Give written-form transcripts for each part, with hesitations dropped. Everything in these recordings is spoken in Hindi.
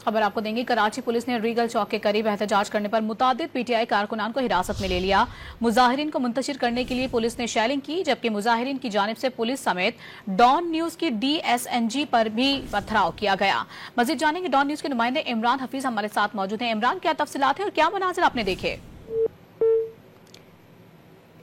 खबर आपको देंगे। कराची पुलिस ने रीगल चौक के करीब एहतजाज करने पर मुतादिद पीटीआई कारकुनान को हिरासत में ले लिया। मुजाहिरीन को मुंतशिर करने के लिए पुलिस ने शेलिंग की, जबकि मुजाहिरीन की जानिब से पुलिस समेत डॉन न्यूज की DSNG पर भी पथराव किया गया। मजीद जानेंगे, डॉन न्यूज के नुमाइंदे इमरान हफीज हमारे साथ मौजूद हैं। इमरान, क्या तफसीलात है और क्या मनाजिर आपने देखे?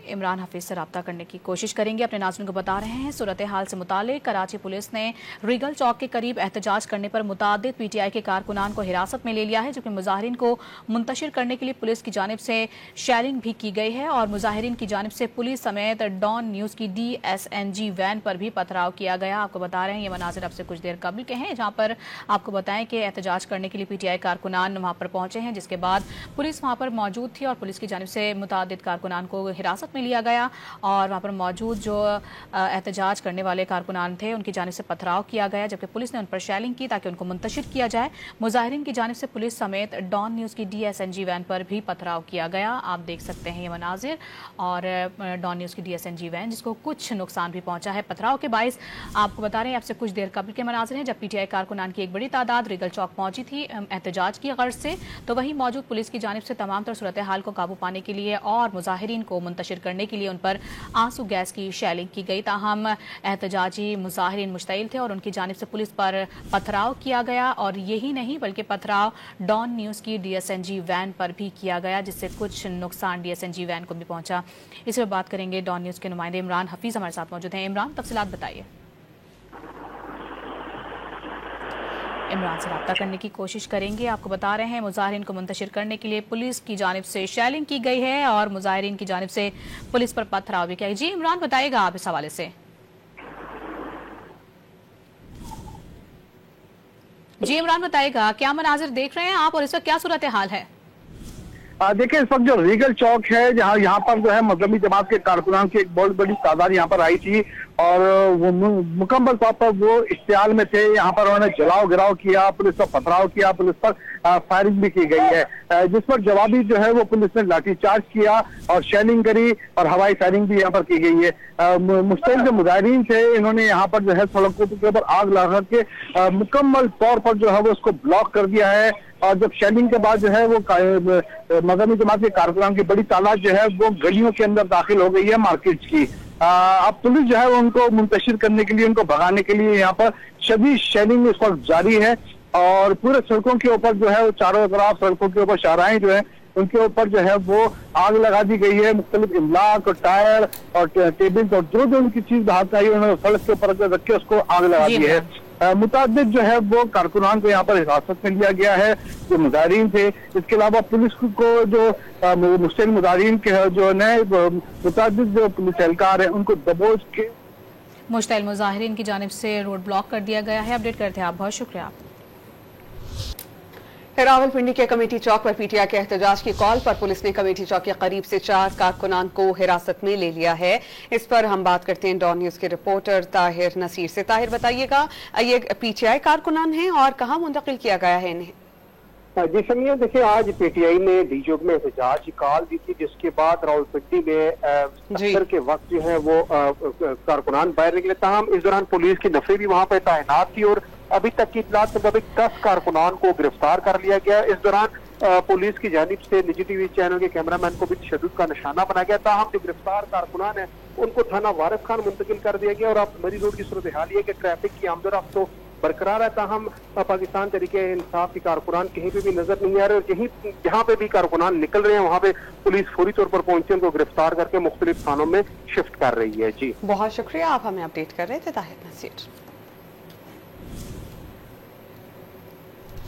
इमरान हफीज से रब्ता करने की कोशिश करेंगे। अपने नाज़रीन को बता रहे हैं, सूरत हाल से मुतालिक कराची पुलिस ने रीगल चौक के करीब एहतजाज करने पर मुतादिद पीटीआई के कारकुनान को हिरासत में ले लिया है, जबकि मुजाहिरीन को मुंतशिर करने के लिए पुलिस की जानिब से शेलिंग भी की गई है और मुजाहिरीन की जानिब से पुलिस समेत डॉन न्यूज़ की DSNG वैन पर भी पथराव किया गया। आपको बता रहे हैं, ये मनाजिर अब से कुछ देर कबल के हैं, जहाँ पर आपको बताएं कि एहतजाज करने के लिए पीटीआई कारकुनान वहाँ पर पहुंचे हैं, जिसके बाद पुलिस वहाँ पर मौजूद थी और पुलिस की जानिब से मुतादिद कारकुनान को हिरासत में लिया गया और वहां पर मौजूद जो एहतजाज करने वाले कारकुनान थे उनकी जानिब से पथराव किया गया, जबकि पुलिस ने उन पर शेलिंग की ताकि उनको मुंतशिर किया जाए। मुजाहिरीन की जानिब से पुलिस समेत डॉन न्यूज़ की DSNG वैन पर भी पथराव किया गया। आप देख सकते हैं ये मनाजिर, और डॉन न्यूज़ की DSNG वैन जिसको कुछ नुकसान भी पहुंचा है पथराव के बाइस। आपको बता रहे हैं, आपसे कुछ देर कबल के मनाजिर हैं जब पीटीआई कारकुनान की एक बड़ी तादाद रीगल चौक पहुंची थी एहतजाज की गर्ज से, तो वहीं मौजूद पुलिस की जानिब से तमाम तर सूरत हाल को काबू पाने के लिए और मुजाहिरीन को मुंतशिर करने के लिए उन पर आंसू गैस की शेलिंग की गई। ताहम एहतजाजी मुजाहिरीन मुश्तइल थे और उनकी जानिब से पुलिस पर पथराव किया गया, और यही नहीं बल्कि पथराव डॉन न्यूज़ की DSNG वैन पर भी किया गया, जिससे कुछ नुकसान DSNG वैन को भी पहुंचा। इस पर बात करेंगे, डॉन न्यूज़ के नुमाइंदे इमरान हफीज हमारे साथ मौजूद हैं। इमरान, तफसीलात बताइए। इमरान से रब्ता करने की कोशिश करेंगे। आपको बता रहे हैं, मुजाहिरीन को मुंतशिर करने के लिए पुलिस की जानिब से शेलिंग की गई है और मुजाहिरीन की जानिब से पुलिस पर पथराव भी किया गया। जी इमरान, बताइएगा आप इस हवाले से। जी इमरान, बताइएगा क्या मनाजिर देख रहे हैं आप और इस वक्त क्या सूरत हाल है? देखिए, इस वक्त जो रीगल चौक है, जहाँ यहाँ पर जो है मजहबी जमात के कारकुनान की एक बहुत बड़ी तादाद यहाँ पर आई थी और वो मुकम्मल तौर पर वो इश्तियाल में थे। यहाँ पर उन्होंने जलाओ गिराव किया, पुलिस पर पथराव किया, पुलिस पर फायरिंग भी की गई है, जिस पर जवाबी जो है वो पुलिस ने लाठीचार्ज किया और शेलिंग करी और हवाई फायरिंग भी यहाँ पर की गई है। मुश्तइल जो मुजाहिरीन थे, इन्होंने यहाँ पर जो है सड़कों के ऊपर आग लगा के मुकम्मल तौर पर जो है वो उसको ब्लॉक कर दिया है। और जब शेलिंग के बाद जो है वो मजहबी जमात के कारकुनान की बड़ी तादाद जो है वो गलियों के अंदर दाखिल हो गई है मार्केट की। अब पुलिस जो है उनको मुंतशिर करने के लिए, उनको भगाने के लिए यहाँ पर शदीद शेलिंग इस वक्त जारी है और पूरे सड़कों के ऊपर जो है चारों तरफ सड़कों के ऊपर शाहराएं जो है उनके ऊपर जो है वो आग लगा दी गई है। मुख्तलिफ इमलाक और टायर और टेबल और जो जो उनकी चीज बाहर आई उन्होंने सड़क के ऊपर रख के उसको आग लगा दी है। मुताबिक जो है वो कारकुनान को यहाँ पर हिरासत में लिया गया है, जो मुजाहिरीन थे। इसके अलावा पुलिस को जो मुश्तइल मुजाहिरीन के जो नए मुताबिक जो पुलिस एहलकार है उनको दबोच के मुश्तइल मुजाहिरीन की जानिब से रोड ब्लॉक कर दिया गया है। अपडेट करते हैं आप, बहुत शुक्रिया। रावलपिंडी के कमेटी चौक पर पीटीआई के एहतजाज की कॉल पर पुलिस ने कमेटी चौक के करीब से 4 कारकुनान को हिरासत में ले लिया है। इस पर हम बात करते हैं डॉन न्यूज के रिपोर्टर ताहिर नसीर से। ताहिर, बताइएगा, ये पीटीआई कारकुनान हैं और कहाँ मुंतकिल किया गया है इन्हें? जी समीर, देखिए आज पीटीआई ने डी चौक में एहतजाज की कॉल दी थी, जिसके बाद रावलपिंडी में सफर के वक्त जो है वो कारकुनान बाहर निकले। तमाम इस दौरान पुलिस की नफरी भी वहाँ पर तैनात थी और अभी तक की इत्तलात के मुताबिक 10 कारकुनान को गिरफ्तार कर लिया गया। इस दौरान पुलिस की जानिब से निजी टीवी चैनल के कैमरामैन को भी तशद्दुद का निशाना बनाया गया। ताहम जो गिरफ्तार कारकुनान है उनको थाना वारिस खान मुंतकिल कर दिया गया और अब मरी रोड की सूरत हाल है कि ट्रैफिक की आमदोरफ्त तो बरकरार है। ताहम पाकिस्तान तरीके इंसाफ के कारकुनान कहीं पे भी नजर नहीं आ रहे और यहीं जहाँ पे भी कारकुनान निकल रहे हैं वहाँ पे पुलिस फौरी तौर पर पहुंचे, उनको गिरफ्तार करके मुख्तलिफ थानों में शिफ्ट कर रही है। जी, बहुत शुक्रिया, आप हमें अपडेट कर रहे थे ताहिर नसीर।